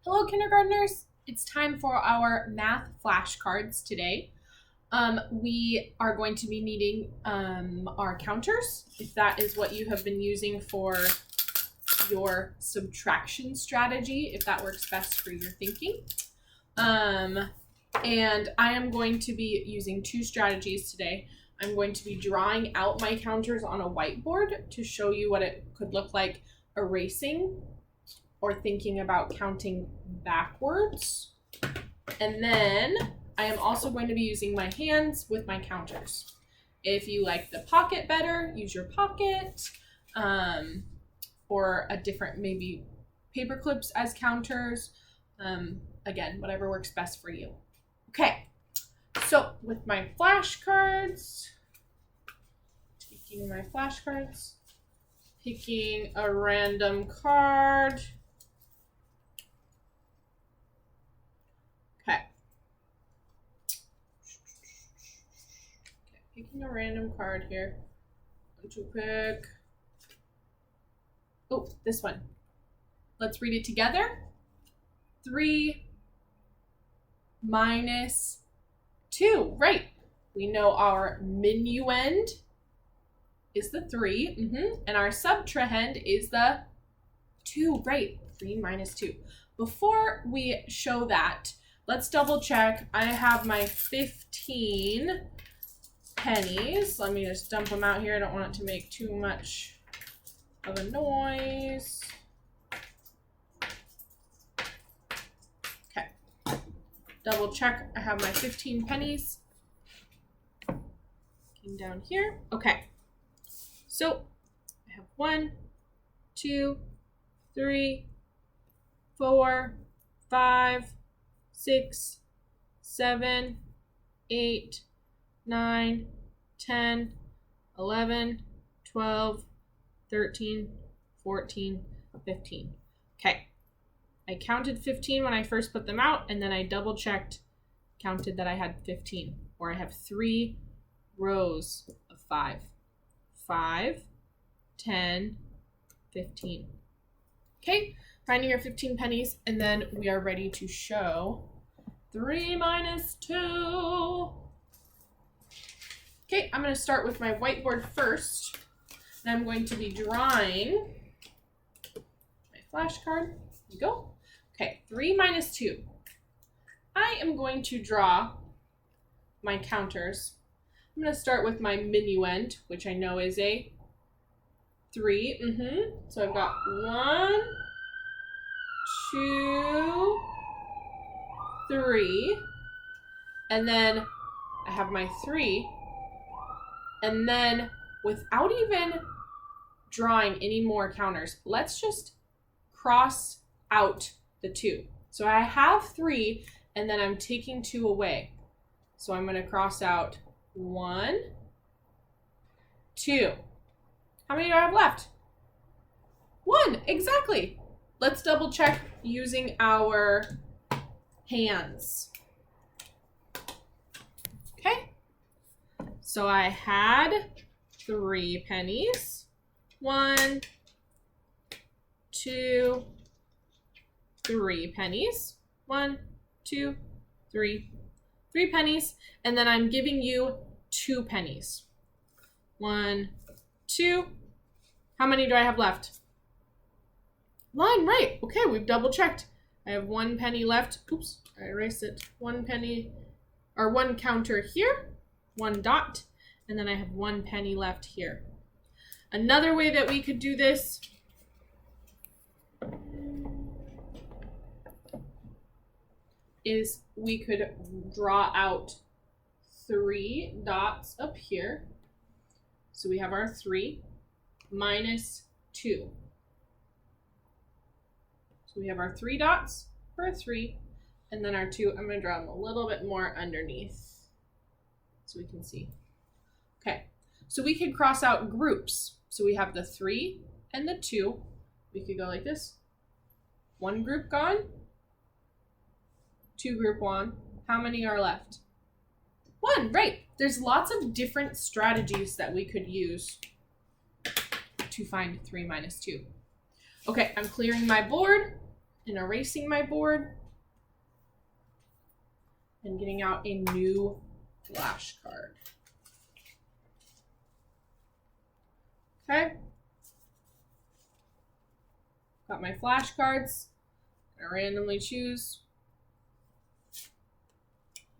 Hello, kindergartners. It's time for our math flashcards today. We are going to be needing our counters, if that is what you have been using for your subtraction strategy, if that works best for your thinking. And I am going to be using two strategies today. I'm going to be drawing out my counters on a whiteboard to show you what it could look like erasing or thinking about counting backwards. And then I am also going to be using my hands with my counters. If you like the pocket better, use your pocket, or a different, maybe paper clips as counters. Again, whatever works best for you. Okay, so with my flashcards, taking my flashcards, picking a random card. Picking a random card here. I'm going to pick. Oh, this one. Let's read it together. 3 minus 2. Right. We know our minuend is the 3. And our subtrahend is the 2. Right. 3 minus 2. Before we show that, let's double check. I have my 15 pennies. Let me just dump them out here. I don't want it to make too much of a noise. Okay. Double check. I have my 15 pennies. Looking down here. Okay. So I have 1, 2, 3, 4, 5, 6, 7, 8, 9, 10, 11, 12, 13, 14, 15. Okay. I counted 15 when I first put them out, and then I double checked, counted that I had 15, or I have 3 rows of 5. 5, 10, 15. Okay, finding your 15 pennies, and then we are ready to show 3 minus 2. Okay, I'm going to start with my whiteboard first, and I'm going to be drawing my flashcard. Here we go. Okay, 3 minus 2. I am going to draw my counters. I'm going to start with my minuend, which I know is a 3. So I've got 1, 2, 3, and then I have my 3. And then without even drawing any more counters, let's just cross out the 2. So I have 3, and then I'm taking 2 away. So I'm going to cross out 1, 2. How many do I have left? 1, exactly. Let's double check using our hands. Okay. So I had 3 pennies. 1, 2, 3 pennies. 1, 2, 3. 3 pennies. And then I'm giving you 2 pennies. 1, 2. How many do I have left? 1, right. Okay, we've double checked. I have 1 penny left. Oops, I erased it. 1 penny, or 1 counter here. 1 dot, and then I have 1 penny left here. Another way that we could do this is we could draw out 3 dots up here. So we have our 3 minus 2. So we have our 3 dots for a 3, and then our 2, I'm going to draw them a little bit more underneath, so we can see. Okay, so we can cross out groups. So we have the 3 and the 2. We could go like this. 1 group gone, 2 group gone. How many are left? 1, right. There's lots of different strategies that we could use to find 3 minus 2. Okay, I'm clearing my board. and erasing my board and getting out a new flashcard. Okay. Got my flashcards. I randomly choose.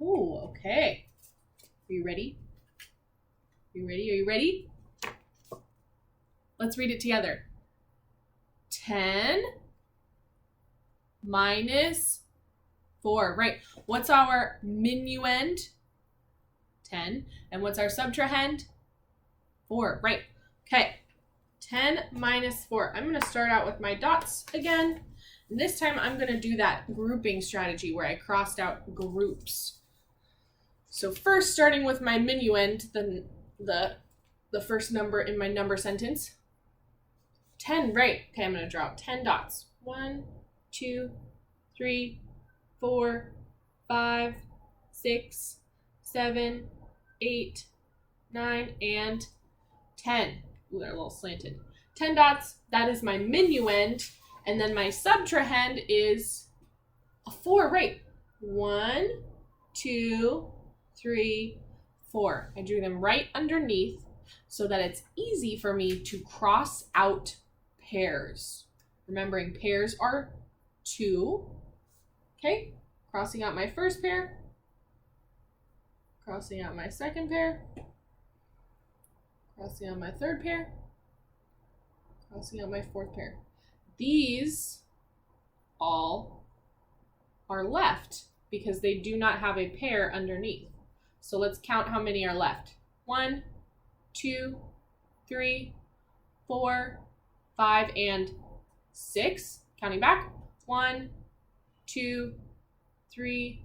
Oh, okay. Are you ready? Are you ready? Are you ready? Let's read it together. 10 minus 4. Right. What's our minuend? 10. And what's our subtrahend? 4. Right. Okay. 10 minus 4. I'm going to start out with my dots again. And this time I'm going to do that grouping strategy where I crossed out groups. So first, starting with my minuend, the first number in my number sentence. 10, right. Okay, I'm going to draw 10 dots. 1, 2, 3, 4, 5, 6, 7, 8, 9, and 10. Ooh, they're a little slanted. 10 dots, that is my minuend. And then my subtrahend is a 4, right. 1, 2, 3, 4. I drew them right underneath so that it's easy for me to cross out pairs. Remembering pairs are 2. Okay, crossing out my first pair, crossing out my second pair, crossing out my third pair, crossing out my fourth pair. These all are left because they do not have a pair underneath. So let's count how many are left. 1, 2, 3, 4, 5, and 6. Counting back. 1, 2, 3,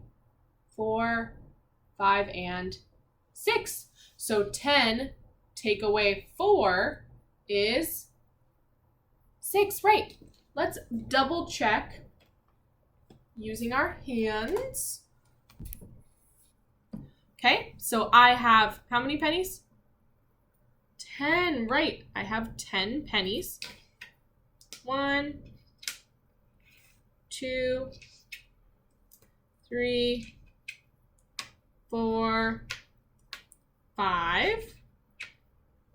4, 5, and 6. So 10 take away 4 is 6, right? Let's double check using our hands. Okay, so I have how many pennies? 10, right. I have 10 pennies. 1, 2, 3, 4, 5.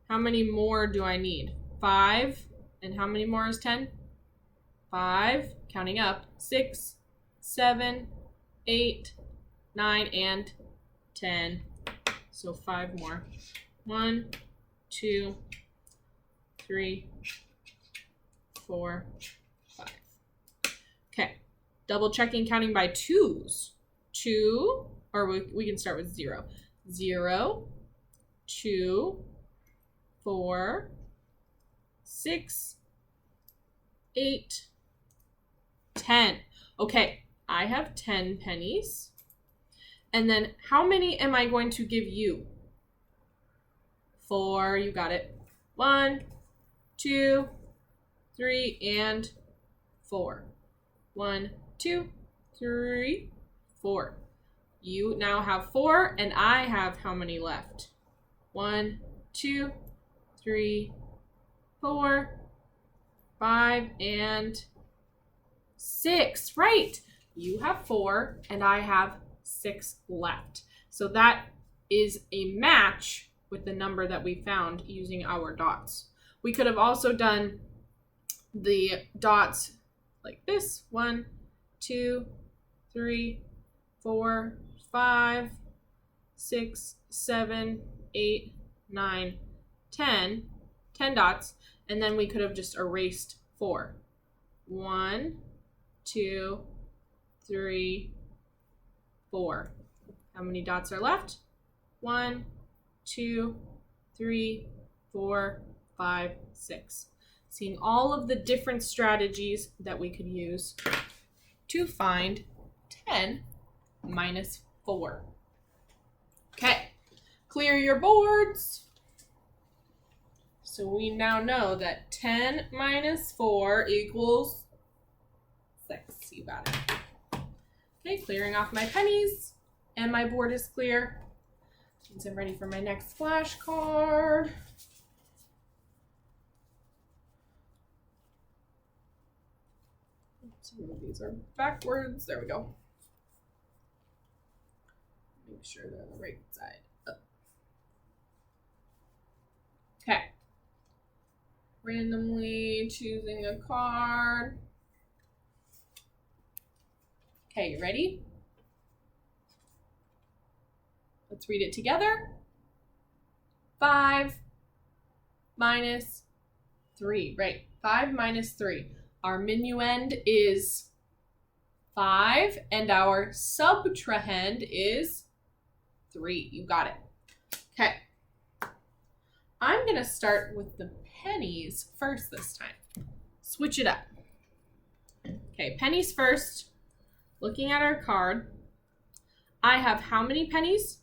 How many more do I need? 5. And how many more is 10? 5. Counting up. 6, 7, 8, 9, and 10. So 5 more. 1, 2, 3, 4, 5. Okay. Double checking, counting by 2s. 2, or we can start with 0. 0, 2, 4, 6, 8, 10. Okay, I have 10 pennies. And then how many am I going to give you? 4, you got it. 1, 2, 3, and 4. 1, 2, 3, 4. You now have 4, and I have how many left? 1, 2, 3, 4, 5, and 6. Right. You have 4, and I have 6 left. So that is a match with the number that we found using our dots. We could have also done the dots like this. 1, 2, 3, 4, 5, 6, 7, 8, 9, 10. 10 dots. And then we could have just erased 4. 1, 2, 3, 4. How many dots are left? 1, 2, 3, 4, 5, 6. Seeing all of the different strategies that we could use to find 10 minus 4. Okay, clear your boards. So we now know that 10 minus 4 equals 6. You got it. Okay, clearing off my pennies, and my board is clear. Means I'm ready for my next flashcard. Oops, Some of these are backwards. There we go. Make sure they're on the right side up. Okay. Randomly choosing a card. Okay, you ready? Let's read it together. 5 minus 3, right? 5 minus 3. Our minuend is 5, and our subtrahend is 3. You got it. Okay. I'm going to start with the pennies first this time. Switch it up. Okay, pennies first. Looking at our card, I have how many pennies?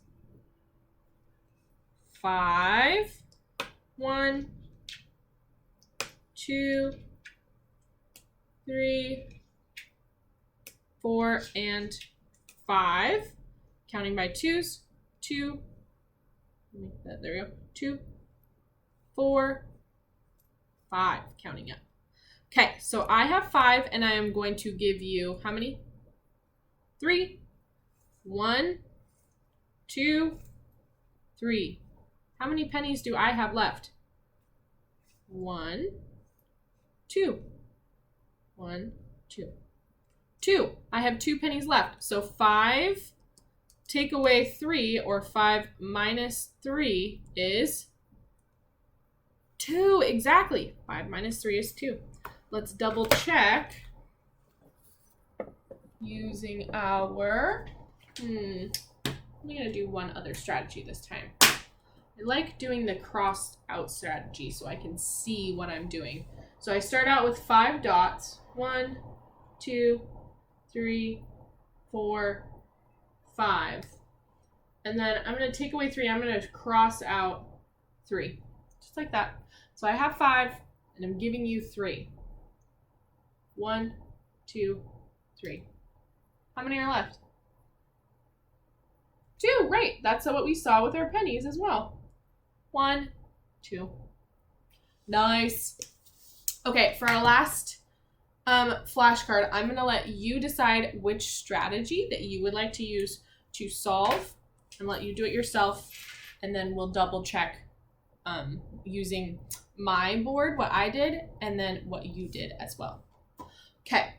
5. 1, 2, 3, 4, and 5. Counting by twos. 2. Make that, there we go. 2, 4, 5. Counting up. Okay, so I have 5, and I am going to give you how many? 3. 1, 2, 3. How many pennies do I have left? 1, 2. 1, 2. 2. I have 2 pennies left. So 5 take away 3, or 5 minus 3 is 2. Exactly. 5 minus 3 is 2. Let's double check using our, I'm going to do one other strategy this time. I like doing the crossed out strategy so I can see what I'm doing. So I start out with 5 dots. 1, 2, 3, 4, 5. And then I'm going to take away 3. I'm going to cross out 3. Just like that. So I have 5, and I'm giving you 3. 1, 2, 3. How many are left? 2, right. That's what we saw with our pennies as well. 1, 2. Nice. Okay, for our last flashcard, I'm going to let you decide which strategy that you would like to use to solve, and let you do it yourself, and then we'll double check using my board, what I did, and then what you did as well. Okay,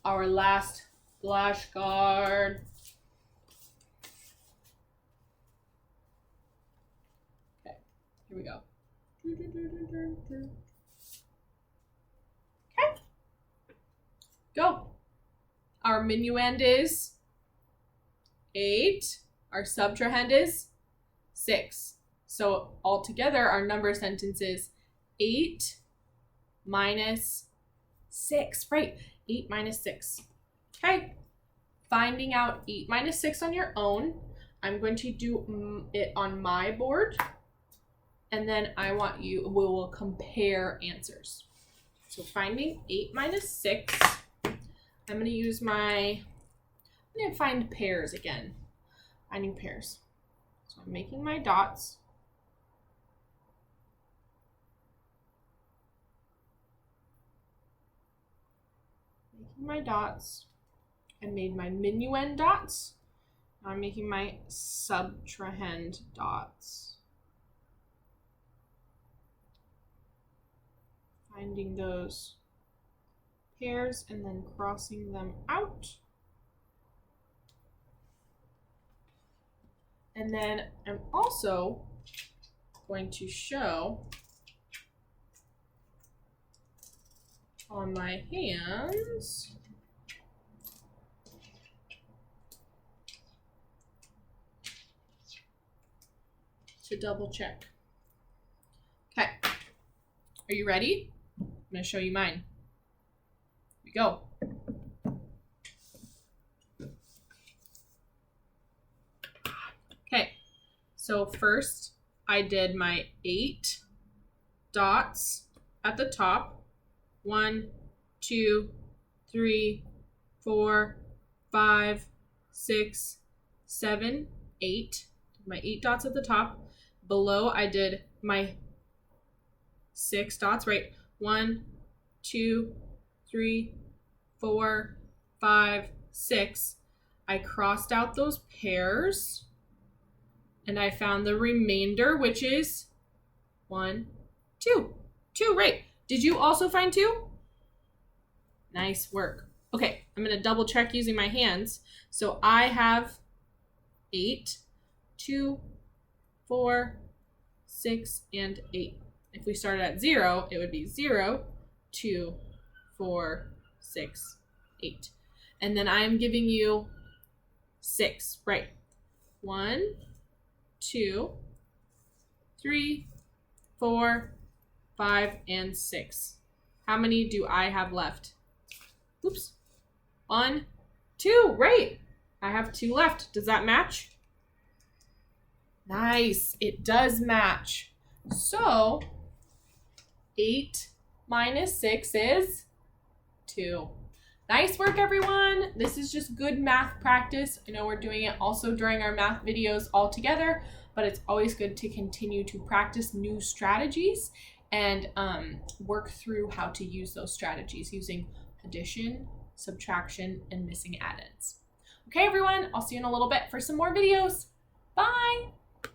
our last flashcard. Okay, here we go. Okay, go. Our minuend is 8. Our subtrahend is 6. So altogether, our number sentence is 8 minus 6. Right, 8 minus 6. Okay, finding out 8 minus 6 on your own. I'm going to do it on my board, and then we will compare answers. So finding 8 minus 6, I'm going to use I'm going to find pairs again. Finding pairs. So I'm making my dots. My dots. I made my minuend dots. Now I'm making my subtrahend dots. Finding those pairs and then crossing them out. And then I'm also going to show on my hands to double check. Okay, are you ready? I'm going to show you mine. Here we go. Okay, so first I did my 8 dots at the top. 1, 2, 3, 4, 5, 6, 7, 8. My 8 dots at the top. Below I did my 6 dots, right? 1, 2, 3, 4, 5, 6. I crossed out those pairs and I found the remainder, which is 1, 2. 2, right. Did you also find 2? Nice work. Okay, I'm going to double check using my hands. So I have 8, 2, 4, 6, and 8. If we started at 0, it would be 0, 2, 4, 6, 8. And then I am giving you 6, right? 1, 2, 3, 4, 5, and 6. How many do I have left? Oops. 1, 2, right. I have 2 left. Does that match? Nice. It does match. So 8 minus 6 is 2. Nice work, everyone. This is just good math practice. I know we're doing it also during our math videos all together, but it's always good to continue to practice new strategies and work through how to use those strategies using addition, subtraction, and missing add-ins. Okay, everyone, I'll see you in a little bit for some more videos. Bye.